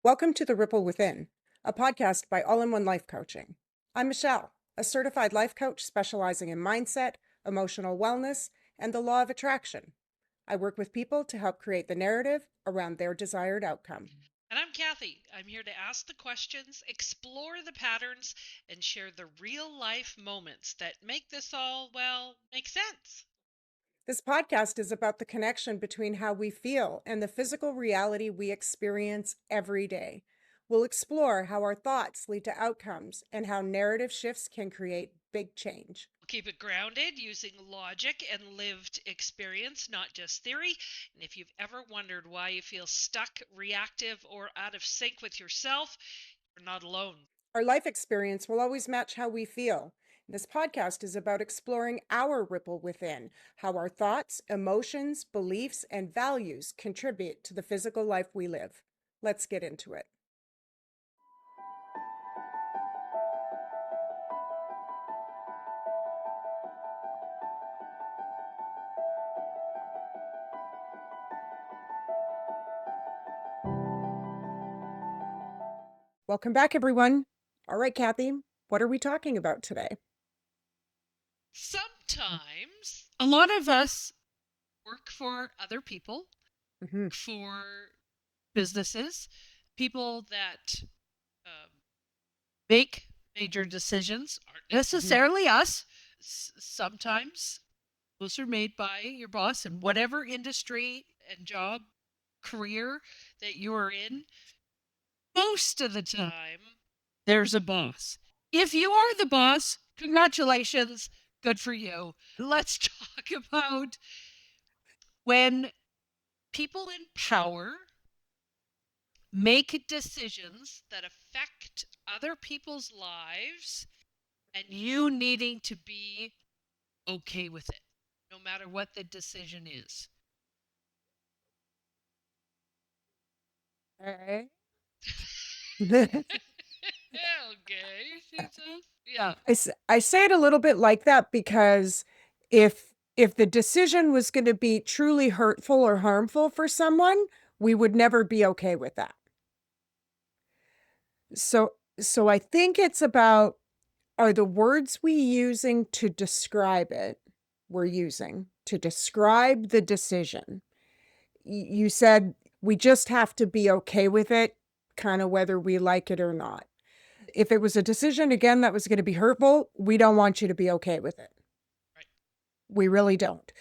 Welcome to The Ripple Within, a podcast by All in One Life Coaching. I'm Michelle, a certified life coach specializing in mindset, emotional wellness, and the law of attraction. I work with people to help create the narrative around their desired outcome. And I'm Kathy. I'm here to ask the questions, explore the patterns, and share the real life moments that make this all, make sense. This podcast is about the connection between how we feel and the physical reality we experience every day. We'll explore how our thoughts lead to outcomes and how narrative shifts can create big change. We'll keep it grounded using logic and lived experience, not just theory. And if you've ever wondered why you feel stuck, reactive, or out of sync with yourself, you're not alone. Our life experience will always match how we feel. This podcast is about exploring our ripple within, how our thoughts, emotions, beliefs, and values contribute to the physical life we live. Let's get into it. Welcome back, everyone. All right, Kathy, what are we talking about today? Sometimes a lot of us work for other people, Mm-hmm. for businesses, people that make major decisions aren't necessarily us. Sometimes those are made by your boss in whatever industry and job, career that you're in. Most of the time, there's a boss. If you are the boss, congratulations, good for you. Let's talk about when people in power make decisions that affect other people's lives and you needing to be okay with it, no matter what the decision is. All right. Okay, Jesus. Yeah. I say it a little bit like that because if the decision was going to be truly hurtful or harmful for someone, we would never be okay with that. So I think it's about, are the words we're using to describe the decision. You said we just have to be okay with it, kind of whether we like it or not. If it was a decision, again, that was going to be hurtful, we don't want you to be okay with it. Right. We really don't.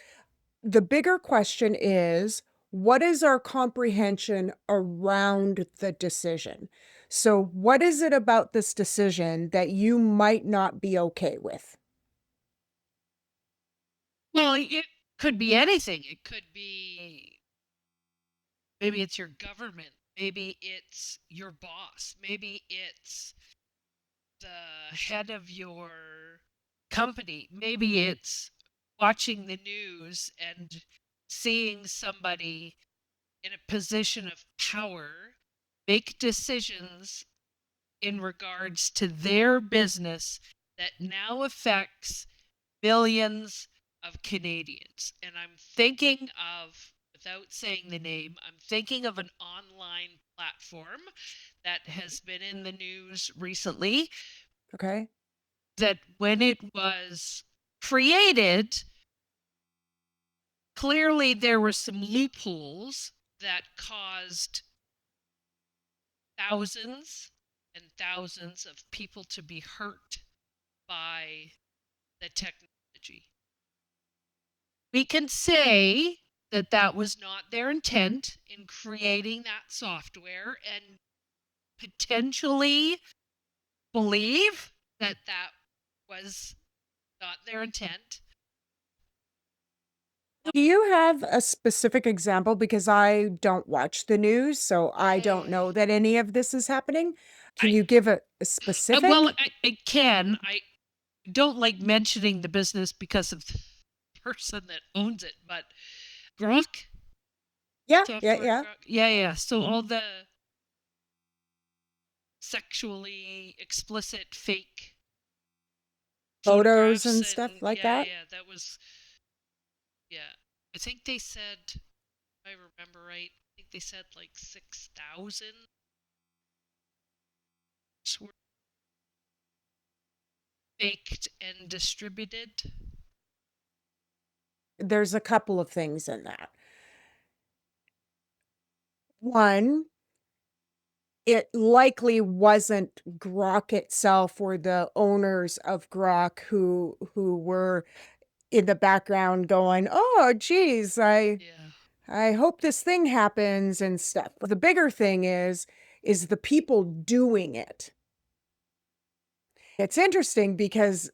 The bigger question is, what is our comprehension around the decision? So, what is it about this decision that you might not be okay with? Well, it could be anything. It could be maybe it's your government, maybe it's your boss, maybe it's the head of your company, maybe it's watching the news and seeing somebody in a position of power make decisions in regards to their business that now affects millions of Canadians. And I'm thinking of, without saying the name, I'm thinking of an online platform that has been in the news recently. Okay. That when it was created, clearly there were some loopholes that caused thousands and thousands of people to be hurt by the technology. We can say that that was not their intent in creating that software and potentially believe that that was not their intent. Do you have a specific example? Because I don't watch the news, so I don't know that any of this is happening. Can I you give a well, specific? I can. I don't like mentioning the business because of the person that owns it, but Grok Yeah, yeah, software, yeah. Grok, yeah. So all the sexually explicit fake Photos photographs and stuff and like that. that was, yeah. I think they said, if I remember right, I think they said like 6,000 photos were faked and distributed? There's a couple of things in that. One, it likely wasn't Grok itself or the owners of Grok who were in the background going, "Oh, geez, Yeah. I hope this thing happens," and stuff. The bigger thing is the people doing it. It's interesting because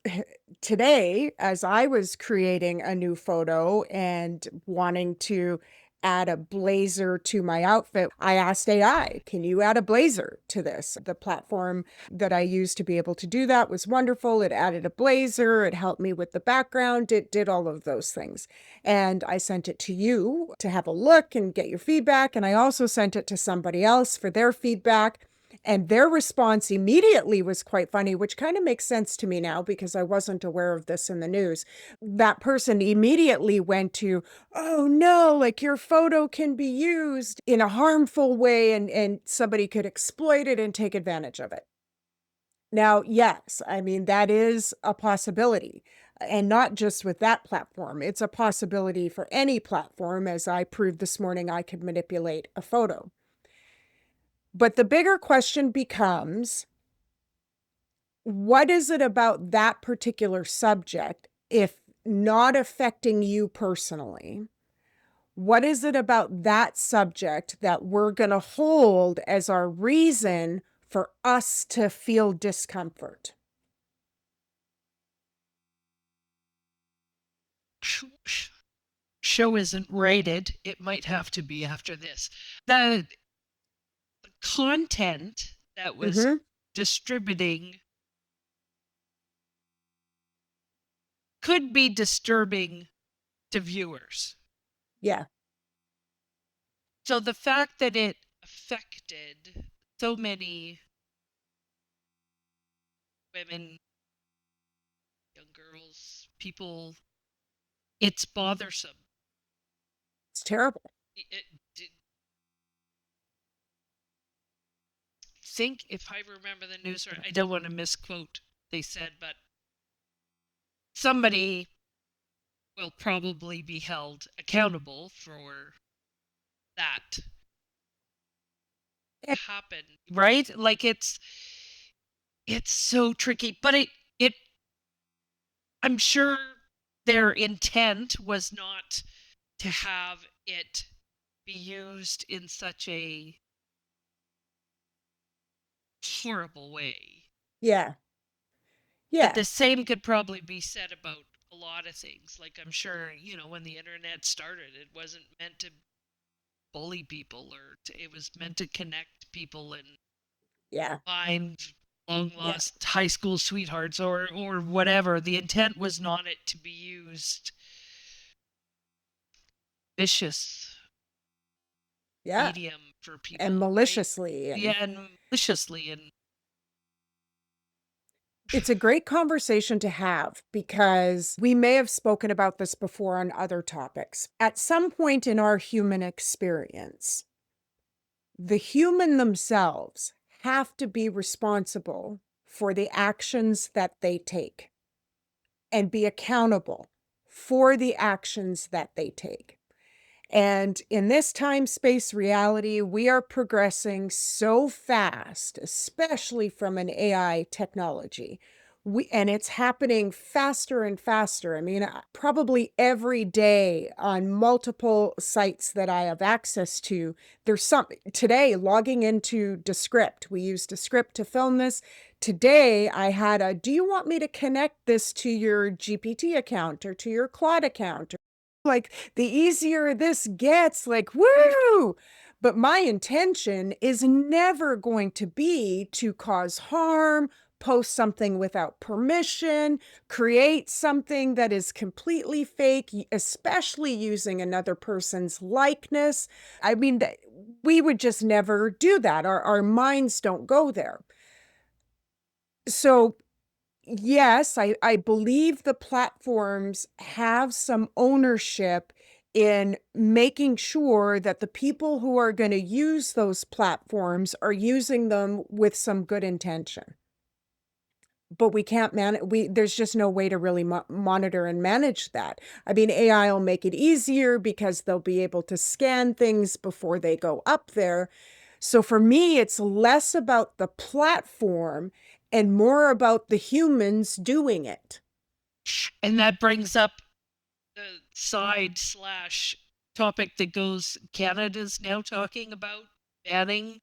today, as I was creating a new photo and wanting to add a blazer to my outfit, I asked AI, "Can you add a blazer to this?" The platform that I used to be able to do that was wonderful. It added a blazer, it helped me with the background, it did all of those things. And I sent it to you to have a look and get your feedback. And I also sent it to somebody else for their feedback. And their response immediately was quite funny, which kind of makes sense to me now because I wasn't aware of this in the news. That person immediately went to, "Oh no, like your photo can be used in a harmful way and somebody could exploit it and take advantage of it." Now, yes, I mean, that is a possibility. And not just with that platform, it's a possibility for any platform. As I proved this morning, I could manipulate a photo. But the bigger question becomes, what is it about that particular subject, if not affecting you personally? What is it about that subject that we're going to hold as our reason for us to feel discomfort? Show isn't rated. It might have to be after this. The content that was Mhm. distributing could be disturbing to viewers. Yeah. So the fact that it affected so many women, young girls, people, it's bothersome. It's terrible. It, think if I remember the news, I don't want to misquote they said, but somebody will probably be held accountable for that And happen, right? Like it's so tricky, but it I'm sure their intent was not to have it be used in such a horrible way. yeah. But Yeah. the same could probably be said about a lot of things. Like I'm sure, when the internet started, it wasn't meant to bully people it was meant to connect people and Yeah. find long Yeah. lost high school sweethearts or whatever. The intent was not it to be used vicious Yeah. medium for And people, right? maliciously, Yeah, and and maliciously and it's a great conversation to have because we may have spoken about this before on other topics. At some point in our human experience, the human themselves have to be responsible for the actions that they take and be accountable for the actions that they take. And in this time space reality, we are progressing so fast, especially from an AI technology. And it's happening faster and faster. I mean, probably every day on multiple sites that I have access to, there's something. Today, logging into Descript, we use Descript to film this. Today, I had do you want me to connect this to your GPT account or to your Claude account? Like, the easier this gets, like, woo! But my intention is never going to be to cause harm, post something without permission, create something that is completely fake, especially using another person's likeness. I mean, we would just never do that. Our minds don't go there. So yes, I believe the platforms have some ownership in making sure that the people who are going to use those platforms are using them with some good intention. But we can't there's just no way to really monitor and manage that. I mean, AI will make it easier because they'll be able to scan things before they go up there. So for me, it's less about the platform and more about the humans doing it. And that brings up the side slash topic that goes, Canada's now talking about banning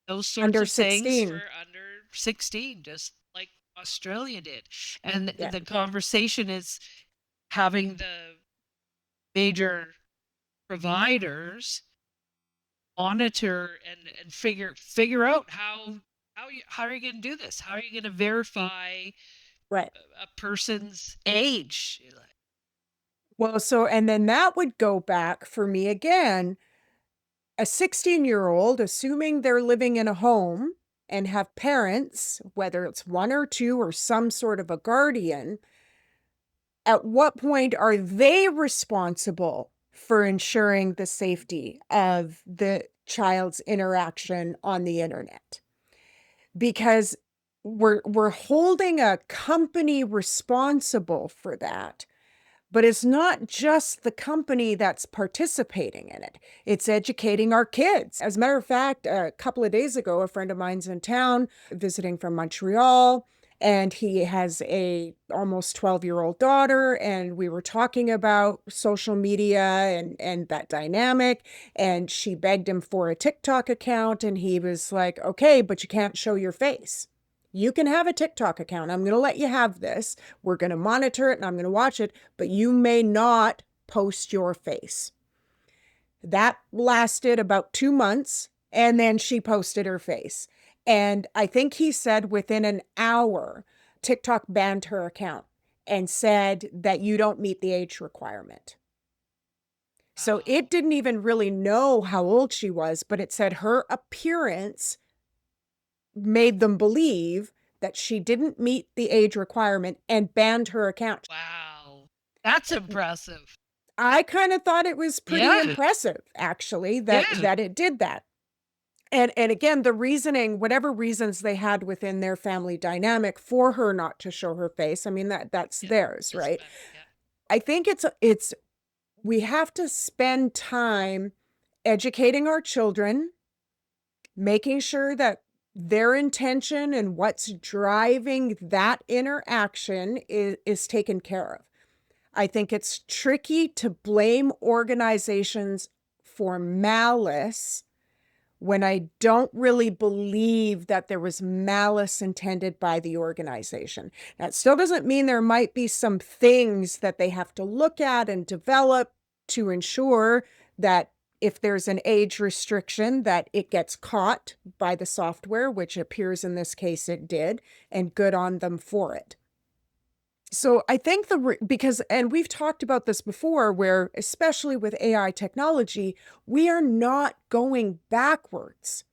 those sorts Under of things 16. for under 16, just like Australia did. And Yeah, the conversation is having the major providers monitor and figure out how are you going to do this? How are you going to verify right. a person's age? Well, so and then that would go back for me again, a 16-year-old, assuming they're living in a home and have parents, whether it's one or two or some sort of a guardian, at what point are they responsible for ensuring the safety of the child's interaction on the internet? Because we're holding a company responsible for that. But it's not just the company that's participating in it. It's educating our kids. As a matter of fact, a couple of days ago, a friend of mine's in town visiting from Montreal, and he has a almost 12-year-old daughter, and we were talking about social media and that dynamic, and she begged him for a TikTok account, and he was like, "Okay, but you can't show your face. You can have a TikTok account. I'm going to let you have this. We're going to monitor it and I'm going to watch it, but you may not post your face." That lasted about 2 months, and then she posted her face. And I think he said within an hour, TikTok banned her account and said that you don't meet the age requirement. So Wow. it didn't even really know how old she was, but it said her appearance made them believe that she didn't meet the age requirement and banned her account. Wow. That's impressive. I kind of thought it was pretty Yeah. impressive, actually, Yeah. that it did that. And again, the reasoning, whatever reasons they had within their family dynamic for her not to show her face, I mean that's Yeah. theirs, right? Respect. Yeah. I think it's we have to spend time educating our children, making sure that their intention and what's driving that interaction is taken care of. I think it's tricky to blame organizations for malice when I don't really believe that there was malice intended by the organization. That still doesn't mean there might be some things that they have to look at and develop to ensure that if there's an age restriction, that it gets caught by the software, which appears in this case it did, and good on them for it. So I think because and we've talked about this before where especially with AI technology, we are not going backwards.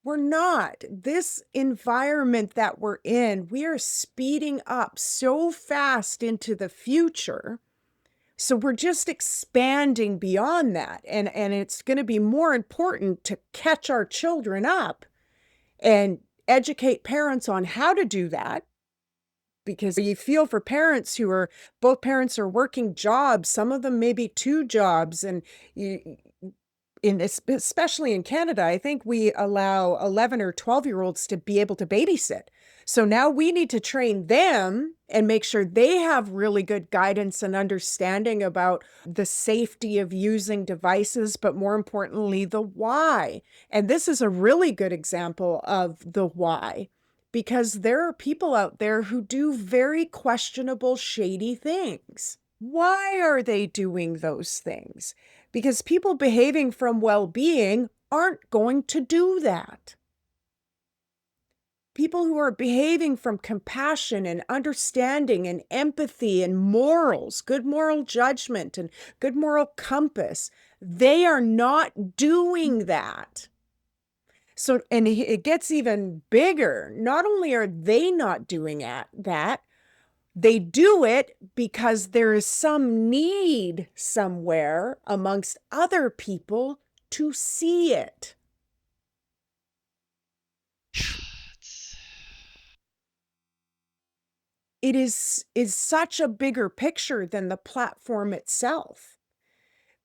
We're not. This environment that we're in, we are speeding up so fast into the future. So we're just expanding beyond that. And it's going to be more important to catch our children up and educate parents on how to do that, because you feel for parents who are both parents are working jobs, some of them maybe two jobs, and you, especially in Canada, I think we allow 11 or 12-year-olds to be able to babysit. So now we need to train them and make sure they have really good guidance and understanding about the safety of using devices, but more importantly, the why. And this is a really good example of the why, because there are people out there who do very questionable, shady things. Why are they doing those things? Because people behaving from well-being aren't going to do that. People who are behaving from compassion and understanding and empathy and morals, good moral judgment and good moral compass, they are not doing that. So, and it gets even bigger. Not only are they not doing that, They do it because there is some need somewhere amongst other people to see it. It's It is such a bigger picture than the platform itself.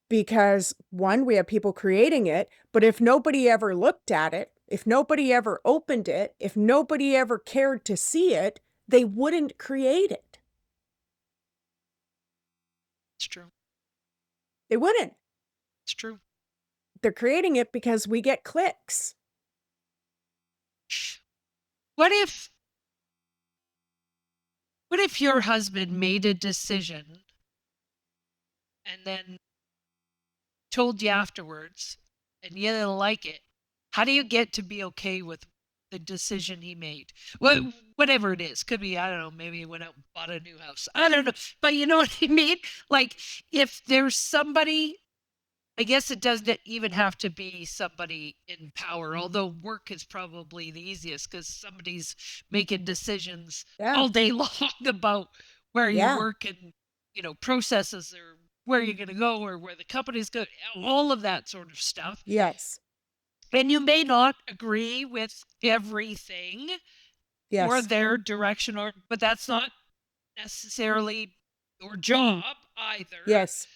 Because one, we have people creating it, but if nobody ever looked at it, if nobody ever opened it, if nobody ever cared to see it, they wouldn't create it. true. They wouldn't. It's true. They're creating it because we get clicks. What if what if your husband made a decision and then told you afterwards and you didn't like it? How do you get to be okay with the decision he made? Whatever it is. Could be, I don't know, maybe he went out and bought a new house. I don't know. But you know what I mean? Like, if there's somebody, I guess it doesn't even have to be somebody in power, although work is probably the easiest because somebody's making decisions Yeah. all day long about where you Yeah. work and, processes or where you're going to go or where the company's going, all of that sort of stuff. Yes. And you may not agree with everything or Yes. their direction, but that's not necessarily your job either. Yes.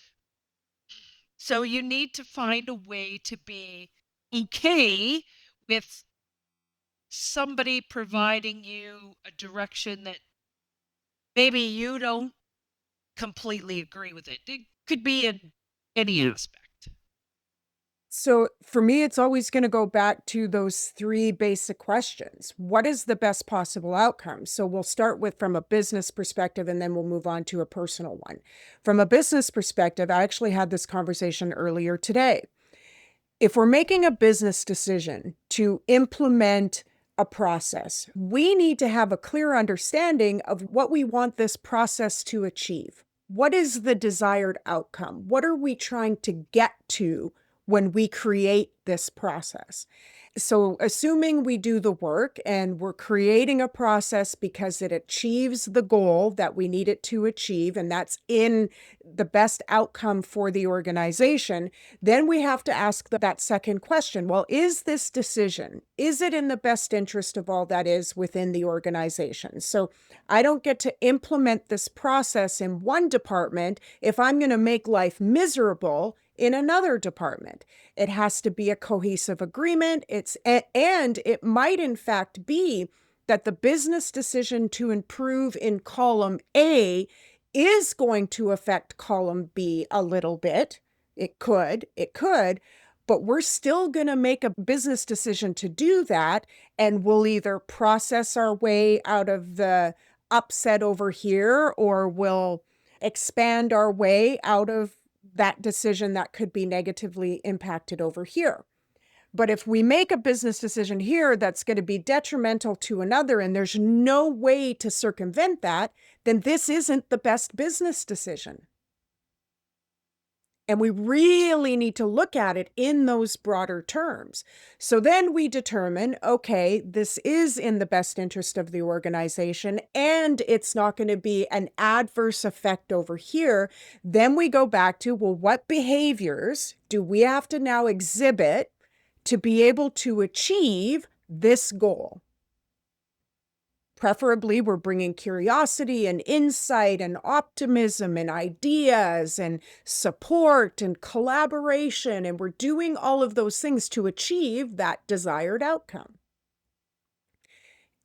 So you need to find a way to be okay with somebody providing you a direction that maybe you don't completely agree with it. It could be in any aspect. So for me, it's always going to go back to those three basic questions. What is the best possible outcome? So we'll start with from a business perspective and then we'll move on to a personal one. From a business perspective, I actually had this conversation earlier today. If we're making a business decision to implement a process, we need to have a clear understanding of what we want this process to achieve. What is the desired outcome? What are we trying to get to when we create this process? So, assuming we do the work and we're creating a process because it achieves the goal that we need it to achieve, and that's in the best outcome for the organization, then we have to ask that second question. Well, is this decision, is it in the best interest of all that is within the organization? So I don't get to implement this process in one department if I'm going to make life miserable in another department. It has to be a cohesive agreement. And it might in fact be that the business decision to improve in column A is going to affect column B a little bit. It could, but we're still going to make a business decision to do that. And we'll either process our way out of the upset over here, or we'll expand our way out of that decision that could be negatively impacted over here. But if we make a business decision here that's going to be detrimental to another, and there's no way to circumvent that, then this isn't the best business decision. And we really need to look at it in those broader terms. So then we determine, okay, this is in the best interest of the organization and it's not going to be an adverse effect over here. Then we go back to, well, what behaviors do we have to now exhibit to be able to achieve this goal? Preferably, we're bringing curiosity and insight and optimism and ideas and support and collaboration, and we're doing all of those things to achieve that desired outcome.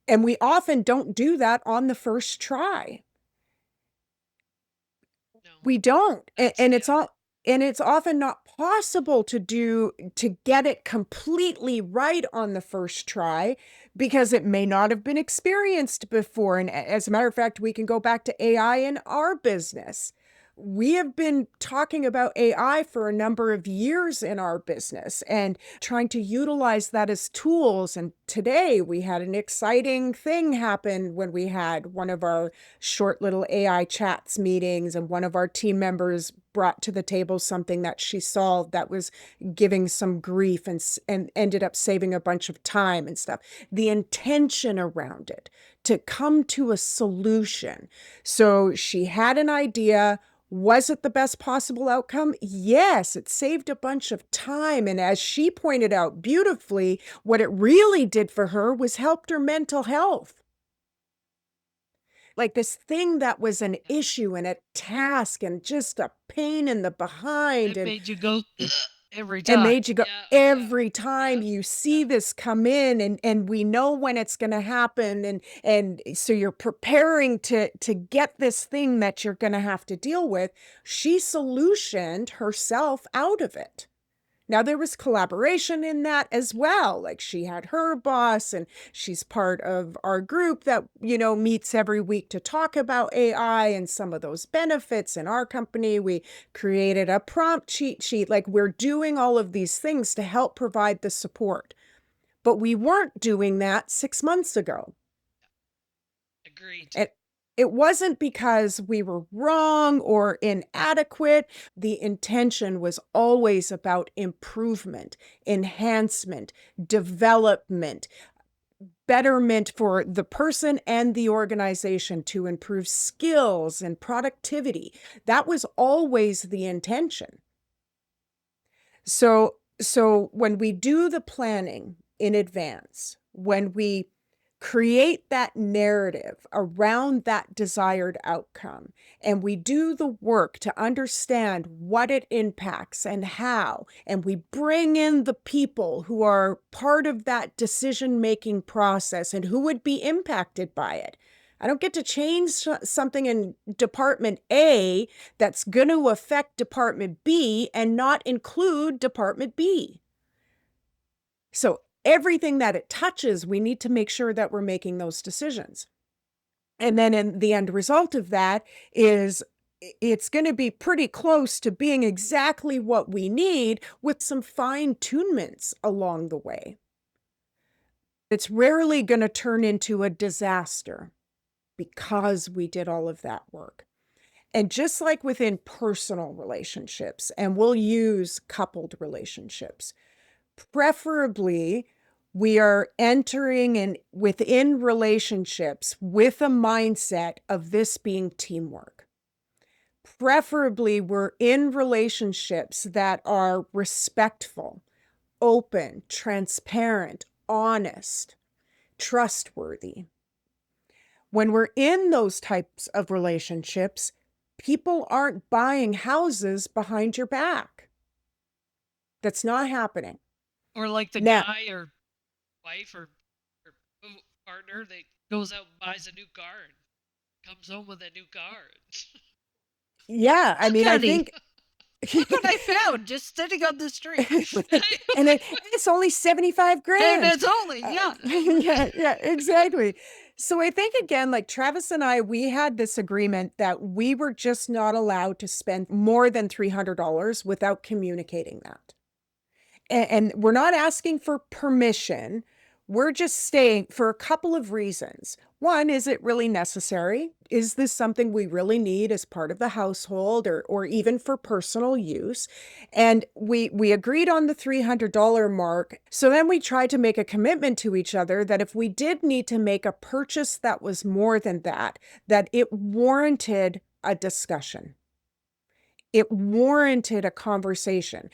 And we often don't do that on the first try. No, We don't. that's And yeah. it's often not possible to get it completely right on the first try because it may not have been experienced before. And as a matter of fact, we can go back to AI in our business. We have been talking about AI for a number of years in our business and trying to utilize that as tools. And today we had an exciting thing happen when we had one of our short little AI chats meetings, and one of our team members brought to the table something that she solved that was giving some grief and ended up saving a bunch of time and stuff. The intention around it to come to a solution. So she had an idea. Was it the best possible outcome? Yes, it saved a bunch of time. And as she pointed out beautifully, what it really did for her was helped her mental health. Like this thing that was an Yeah. issue and a task and just a pain in the behind It made you go every and time. made you go Yeah. every Yeah. time you Yeah. see this come in, and we know when it's going to happen, and so you're preparing to get this thing that you're going to have to deal with. She solutioned herself out of it. Now, there was collaboration in that as well. Like she had her boss, and she's part of our group that, meets every week to talk about AI and some of those benefits in our company. We created a prompt cheat sheet. Like we're doing all of these things to help provide the support. But we weren't doing that 6 months ago. Agreed. It it wasn't because we were wrong or inadequate. The intention was always about improvement, enhancement, development, betterment for the person and the organization to improve skills and productivity. That was always the intention. So when we do the planning in advance, when we create that narrative around that desired outcome, and we do the work to understand what it impacts and how, and we bring in the people who are part of that decision-making process and who would be impacted by it. I don't get to change something in Department A that's going to affect Department B and not include Department B. So everything that it touches, we need to make sure that we're making those decisions. And then in the end result of that is it's going to be pretty close to being exactly what we need with some fine tunements along the way. It's rarely going to turn into a disaster because we did all of that work. And just like within personal relationships, and we'll use coupled relationships, preferably we are entering in within relationships with a mindset of this being teamwork. Preferably we're in relationships that are respectful, open, transparent, honest, trustworthy. When we're in those types of relationships, people aren't buying houses behind your back. That's not happening. Or like the Now, guy or wife or partner that goes out and buys a new car and comes home with a new car. yeah, I Look, mean, I honey, think look what I found just sitting on the street. it's only 75 And grand. it's only, yeah. Yeah, yeah, exactly. So I think again, like Travis and I, we had this agreement that we were just not allowed to spend more than $300 without communicating that. And we're not asking for permission. We're just staying for a couple of reasons. One, is it really necessary? Is this something we really need as part of the household or even for personal use? And we agreed on the $300 mark. So then we tried to make a commitment to each other that if we did need to make a purchase that was more than that, that it warranted a discussion. It warranted a conversation.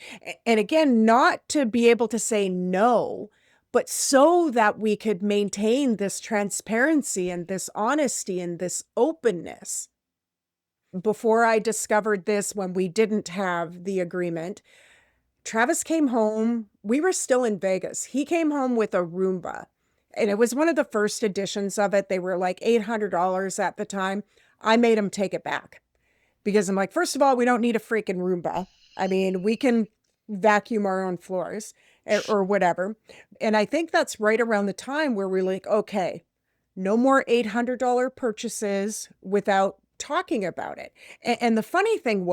And again, not to be able to say no, but so that we could maintain this transparency and this honesty and this openness. Before I discovered this, when we didn't have the agreement, Travis came home. We were still in Vegas. He came home with a Roomba, and it was one of the first editions of it. They were like $800 at the time. I made him take it back. Because I'm like, first of all, we don't need a freaking Roomba. I mean, we can vacuum our own floors or whatever. And I think that's right around the time where we're like, okay, no more $800 purchases without talking about it. And the funny thing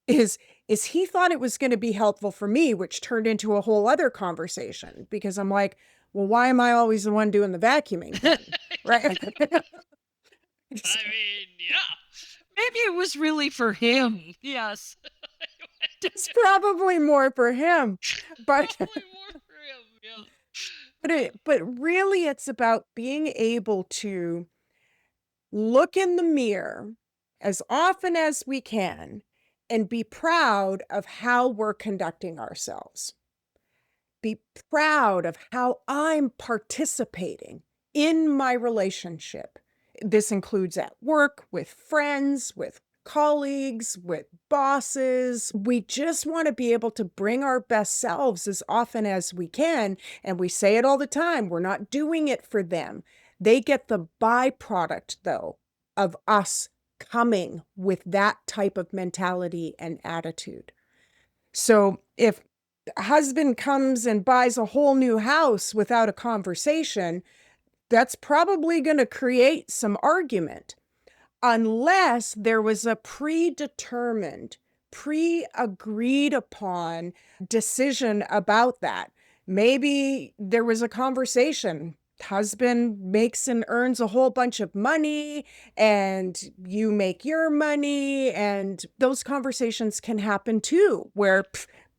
is, is he thought it was going to be helpful for me, which turned into a whole other conversation because I'm like, well, why am I always the one doing the vacuuming then? Right? I mean, yeah. Maybe it was really for him. Yes. It's probably more for him, but Probably more for him. Yeah. but really it's about being able to look in the mirror as often as we can and be proud of how we're conducting ourselves. Be proud of how I'm participating in my relationship. This includes at work, with friends, with colleagues, with bosses. We just want to be able to bring our best selves as often as we can. And we say it all the time, we're not doing it for them. They get the byproduct, though, of us coming with that type of mentality and attitude. So if a husband comes and buys a whole new house without a conversation, that's probably going to create some argument unless there was a predetermined, pre-agreed upon decision about that. Maybe there was a conversation. Husband makes and earns a whole bunch of money, and you make your money, and those conversations can happen too, where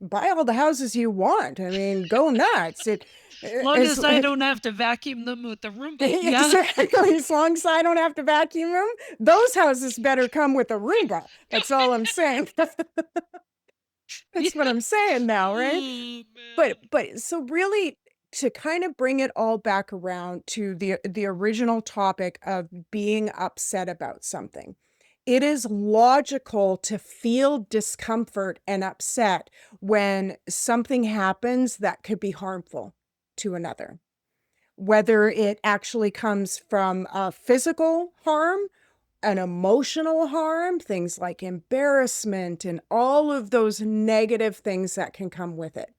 buy all the houses you want. I mean, go nuts. It Long as as I don't have to vacuum them with the Roomba. Yeah. exactly. As long as I don't have to vacuum them, those houses better come with a Roomba. That's all I'm saying. Yeah. That's what I'm saying now, right? Oh, man. But so really to kind of bring it all back around to the original topic of being upset about something. It is logical to feel discomfort and upset when something happens that could be harmful to another. Whether it actually comes from physical harm, an emotional harm, things like embarrassment, and all of those negative things that can come with it.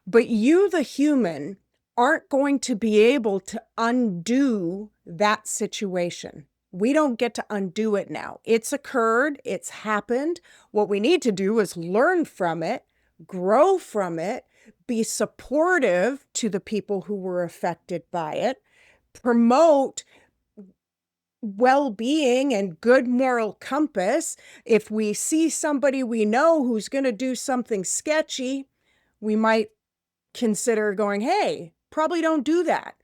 But you, the human, aren't going to be able to undo that situation. We don't get to undo it now. It's occurred, it's happened. What we need to do is learn from it, grow from it, be supportive to the people who were affected by it, promote well-being and good moral compass. If we see somebody we know who's going to do something sketchy, we might consider going, hey, probably don't do that.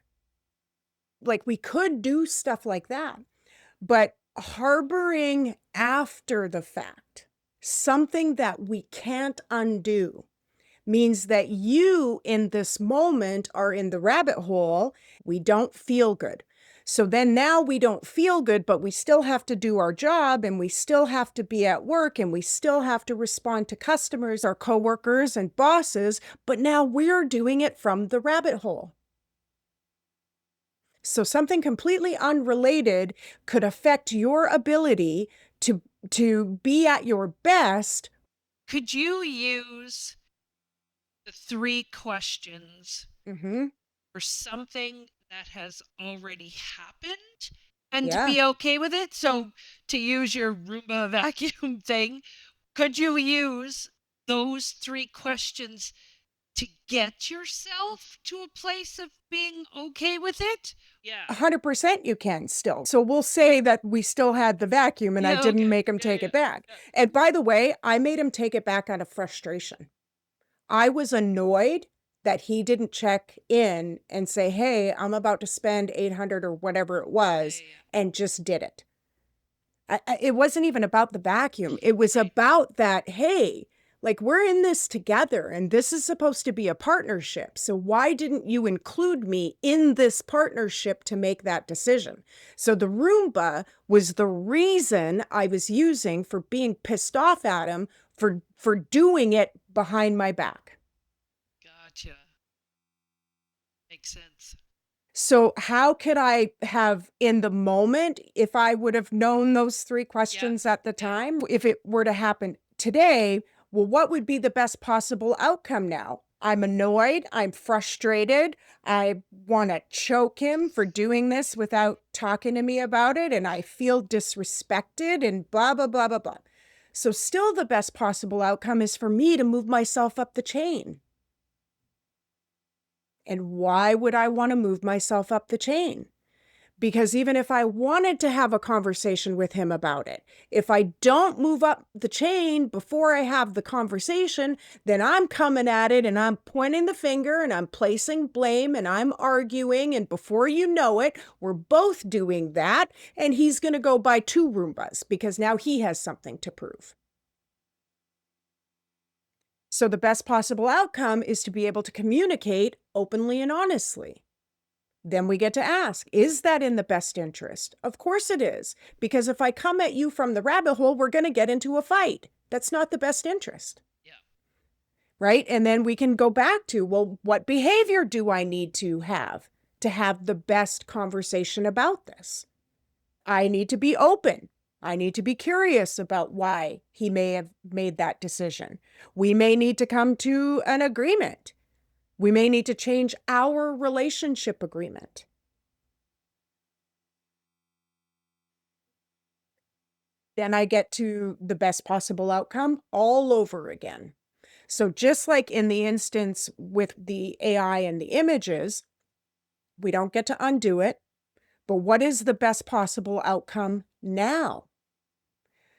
Like we could do stuff like that. But harboring after the fact, something that we can't undo, means that you in this moment are in the rabbit hole. We don't feel good. So then now we don't feel good, but we still have to do our job and we still have to be at work and we still have to respond to customers, our coworkers and bosses, but now we're doing it from the rabbit hole. So something completely unrelated could affect your ability to be at your best. Could you use the 3 questions Mhm. for something that has already happened and Yeah. be okay with it? So, to use your Roomba vacuum thing, could you use those 3 questions to get yourself to a place of being okay with it? Yeah. 100% you can still. So we'll say that we still had the vacuum and I Yeah, didn't okay. make him Yeah, take yeah. it back. And by the way, I made him take it back out of frustration. I was annoyed that he didn't check in and say, "Hey, I'm about to spend 800 or whatever it Yeah, was," yeah, yeah. and just did it. It wasn't even about the vacuum. It was Right. about that, hey, like we're in this together and this is supposed to be a partnership. So why didn't you include me in this partnership to make that decision? So the Roomba was the reason I was using for being pissed off at him for doing it behind my back. Gotcha. Makes sense. So how could I have in the moment, if I would have known those 3 Yeah. questions at the Yeah. time, if it were to happen today, well, what would be the best possible outcome now? I'm annoyed, I'm frustrated, I wanna choke him for doing this without talking to me about it, and I feel disrespected and blah, blah, blah, blah, blah. So still the best possible outcome is for me to move myself up the chain. And why would I wanna move myself up the chain? Because even if I wanted to have a conversation with him about it, if I don't move up the chain before I have the conversation, then I'm coming at it and I'm pointing the finger and I'm placing blame and I'm arguing. And before you know it, we're both doing that. And he's going to go buy 2 Roombas because now he has something to prove. So the best possible outcome is to be able to communicate openly and honestly. Then we get to ask, is that in the best interest? Of course it is, because if I come at you from the rabbit hole, we're going to get into a fight. That's not the best interest. Yeah. Right? And then we can go back to, well, what behavior do I need to have the best conversation about this? I need to be open. I need to be curious about why he may have made that decision. We may need to come to an agreement. We may need to change our relationship agreement. Then I get to the best possible outcome all over again. So just like in the instance with the AI and the images, we don't get to undo it, but what is the best possible outcome now?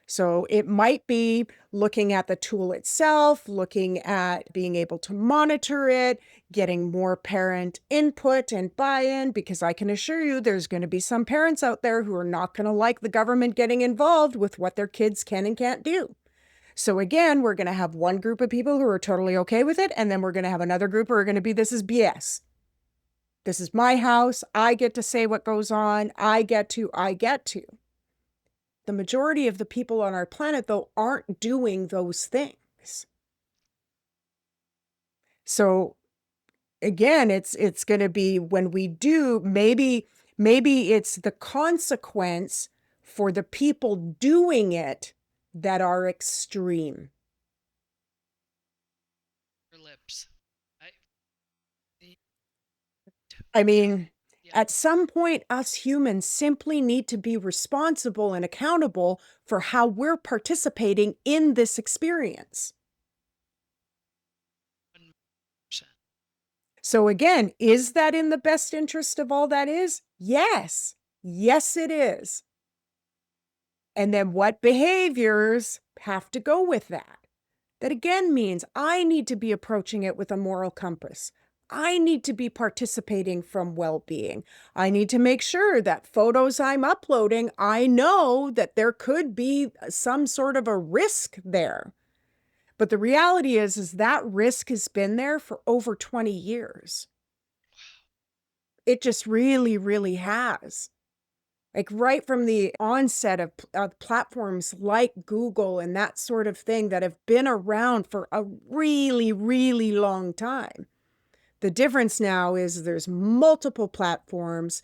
So it might be looking at the tool itself, looking at being able to monitor it, getting more parent input and buy-in, because I can assure you there's going to be some parents out there who are not going to like the government getting involved with what their kids can and can't do. So again, we're going to have one group of people who are totally okay with it, and then we're going to have another group who are going to be, this is BS. This is my house. I get to say what goes on. I get to. The majority of the people on our planet, though, aren't doing those things. So again, it's going to be when we do, maybe it's the consequence for the people doing it that are extreme. Your lips. I, I mean, yeah. at some point, us humans simply need to be responsible and accountable for how we're participating in this experience. 100%. So again, is that in the best interest of all that is? Yes. Yes, it is. And then what behaviors have to go with that? That again means I need to be approaching it with a moral compass. I need to be participating from well-being. I need to make sure that photos I'm uploading, I know that there could be some sort of a risk there. But the reality is that risk has been there for over 20 years. It just really, really has. Like right from the onset of platforms like Google and that sort of thing that have been around for a really, really long time. The difference now is there's multiple platforms,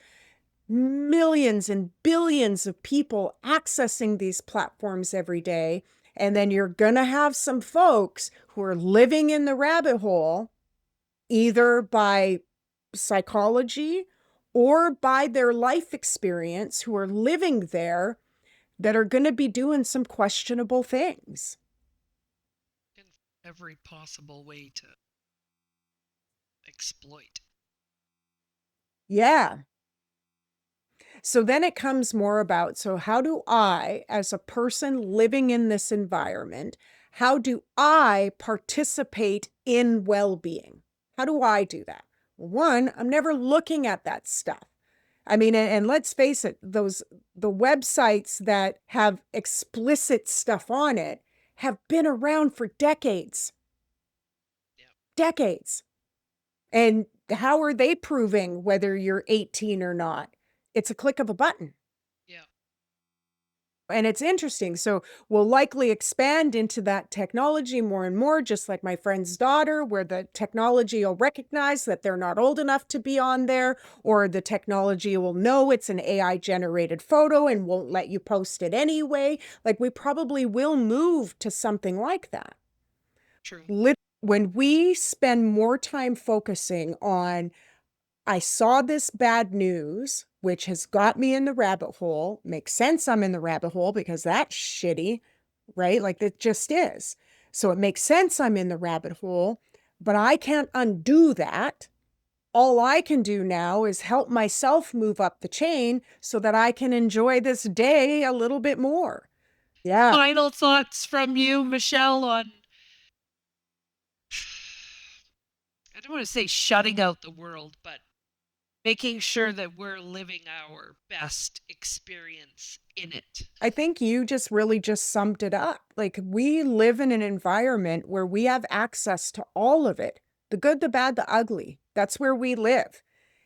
millions and billions of people accessing these platforms every day. And then you're going to have some folks who are living in the rabbit hole, either by psychology or by their life experience, who are living there, that are going to be doing some questionable things. In every possible way to exploit. Yeah. So then it comes more about, so how do I, as a person living in this environment, how do I participate in well-being? How do I do that? Well, one, I'm never looking at that stuff. I mean, and let's face it, the websites that have explicit stuff on it have been around for decades. Yeah. Decades. And how are they proving whether you're 18 or not? It's a click of a button. Yeah. And it's interesting. So we'll likely expand into that technology more and more, just like my friend's daughter, where the technology will recognize that they're not old enough to be on there, or the technology will know it's an AI generated photo and won't let you post it anyway. Like we probably will move to something like that. True. When we spend more time focusing on, I saw this bad news, which has got me in the rabbit hole. Makes sense I'm in the rabbit hole because that's shitty, right? Like it just is. So it makes sense I'm in the rabbit hole, but I can't undo that. All I can do now is help myself move up the chain so that I can enjoy this day a little bit more. Yeah. Final thoughts from you, Michelle, on I don't want to say shutting out the world, but making sure that we're living our best experience in it. I think you just really just summed it up. Like, we live in an environment where we have access to all of it, the good, the bad, the ugly. That's where we live.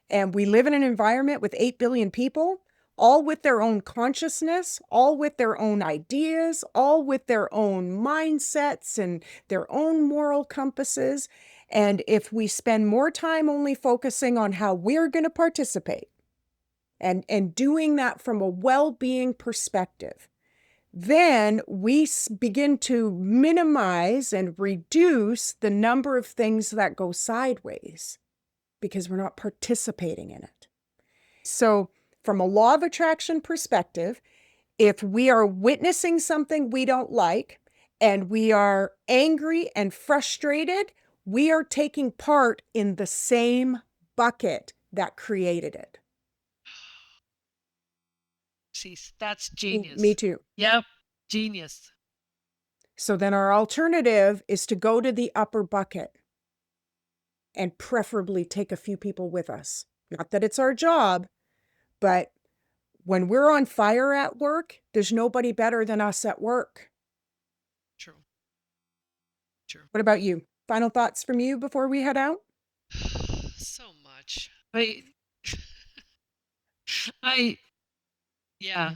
And we live in an environment with 8 billion people, all with their own consciousness, all with their own ideas, all with their own mindsets and their own moral compasses. And if we spend more time only focusing on how we're going to participate and doing that from a well-being perspective, then we begin to minimize and reduce the number of things that go sideways because we're not participating in it. So, from a law of attraction perspective, if we are witnessing something we don't like and we are angry and frustrated, we are taking part in the same bucket that created it. See, that's Me genius. too. Yep, genius. So then our alternative is to go to the upper bucket and preferably take a few people with us. Not that it's our job, but when we're on fire at work, there's nobody better than us at work. True. True. What about you? Final thoughts from you before we head out? So much. I, yeah.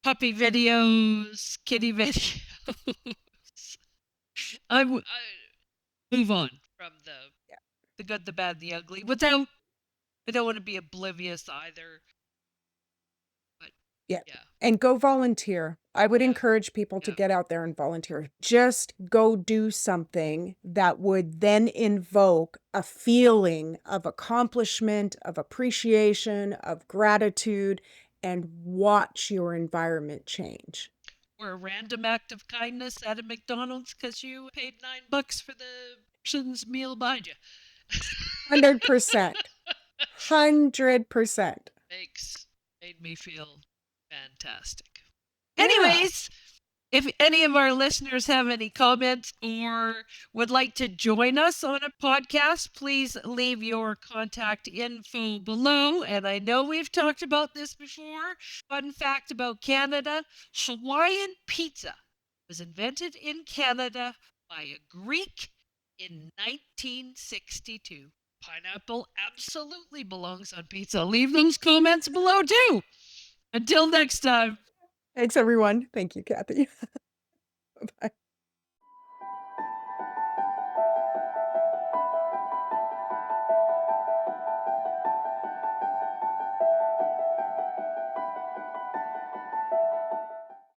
Puppy videos, kitty videos. I move on from Yeah. the good, the bad, the ugly without, I don't want to be oblivious either. But Yeah. yeah, And go volunteer. I would yeah, encourage people to yeah. get out there and volunteer. Just go do something that would then invoke a feeling of accomplishment, of appreciation, of gratitude, and watch your environment change. Or a random act of kindness at a McDonald's because you paid $9 for the person's meal behind you. 100%. 100%. Made me feel fantastic. Yeah. Anyways, if any of our listeners have any comments or would like to join us on a podcast, please leave your contact info below. And I know we've talked about this before. Fun fact about Canada: Hawaiian pizza was invented in Canada by a Greek in 1962. Pineapple absolutely belongs on pizza. Leave those comments below too. Until next time. Thanks, everyone. Thank you, Kathy. Bye.